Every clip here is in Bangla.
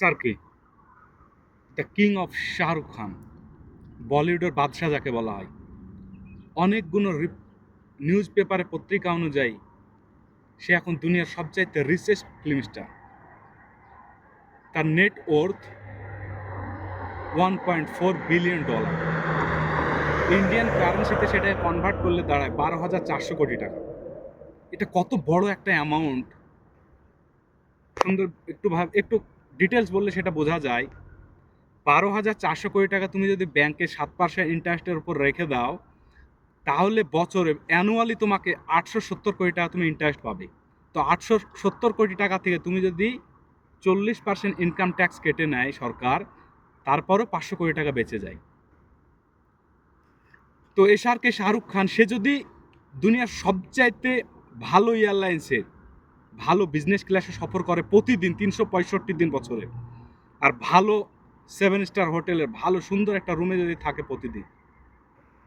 SRK, the king of Shahrukh Khan, বলিউডের বাদশাহ যাকে বলা হয়, অনেকগুলো নিউজ পেপারে পত্রিকা অনুযায়ী সে এখন দুনিয়ার সবচাইতে রিচেস্ট ফিল্ম স্টার। তার নেট ওর্থ $1.4 বিলিয়ন। ইন্ডিয়ান কারেন্সিতে সেটাকে কনভার্ট করলে দাঁড়ায় 12,400 কোটি টাকা। এটা কত বড় একটা অ্যামাউন্ট, সুন্দর একটু ডিটেলস বললে সেটা বোঝা যায়। 12,400 কোটি টাকা তুমি যদি ব্যাংকে 7% ইন্টারেস্টের উপর রেখে দাও, তাহলে বছরে অ্যানুয়ালি তোমাকে 870 কোটি টাকা তুমি ইন্টারেস্ট পাবে। তো 870 কোটি টাকা থেকে তুমি যদি 40% ইনকাম ট্যাক্স কেটে নেয় সরকার, তারপরও 500 কোটি টাকা বেঁচে যায়। তো SRK শাহরুখ খান, সে যদি দুনিয়ার সবচাইতে ভালো এয়ারলাইন্সের ভালো বিজনেস ক্লাসে সফর করে প্রতিদিন 365 দিন বছরে, আর ভালো 7 স্টার হোটেলের ভালো সুন্দর একটা রুমে যদি থাকে প্রতিদিন,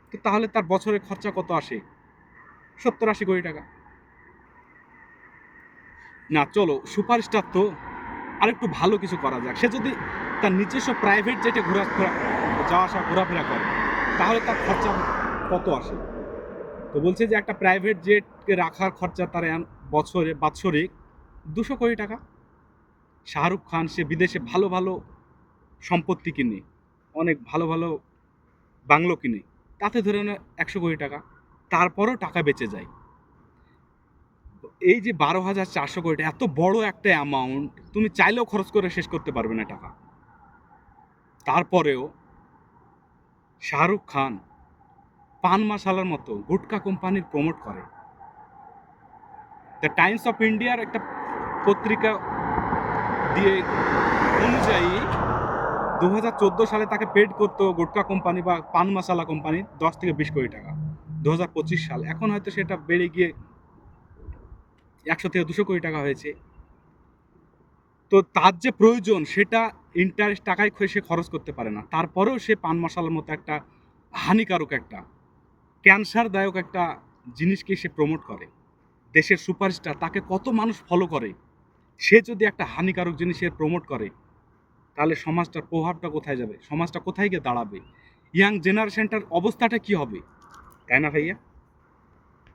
তো তাহলে তার বছরে খরচা কত আসে? 70-80 কোটি টাকা। না, চলো সুপারস্টার তো আরেকটু ভালো কিছু করা যাক। সে যদি তার নিজস্ব প্রাইভেট জেটে যাওয়া আসা ঘোরাফেরা করে, তাহলে তার খরচা কত আসে? তো বলছে যে একটা প্রাইভেট জেটকে রাখার খরচা তার বছরে বাৎসরিক 200 কোটি টাকা। শাহরুখ খান সে বিদেশে ভালো ভালো সম্পত্তি কিনে, অনেক ভালো ভালো বাংলো কিনে, তাতে ধরে না 100 কোটি টাকা, তারপরেও টাকা বেঁচে যায়। এই যে 12,400 কোটি, এত বড় একটা অ্যামাউন্ট তুমি চাইলেও খরচ করে শেষ করতে পারবে না টাকা। তারপরেও শাহরুখ খান পান মশালার মতো গুটকা কোম্পানির প্রমোট করে। দ্য টাইমস অফ ইন্ডিয়ার একটা পত্রিকা দিয়ে অনুযায়ী 2014 সালে তাকে পেড করতো গুটকা কোম্পানি বা পান মশালা কোম্পানি 10 থেকে 20 কোটি টাকা। 2025 সাল, এখন হয়তো সেটা বেড়ে গিয়ে 100 থেকে 200 কোটি টাকা হয়েছে। তো তার যে প্রয়োজন সেটা ইন্টারেস্ট টাকায় সে খরচ করতে পারে না, তারপরেও সে পান মশালার মতো একটা হানিকারক, একটা ক্যান্সারদায়ক একটা জিনিসকে সে প্রমোট করে। দেশের সুপারস্টার, তাকে কত মানুষ ফলো করে, সে যদি একটা হানিকারক জিনিসের প্রমোট করে, তাহলে সমাজটার প্রভাবটা কোথায় যাবে? সমাজটা কোথায় গিয়ে দাঁড়াবে? ইয়াং জেনারেশনটার অবস্থাটা কি হবে? তাই না ভাইয়া?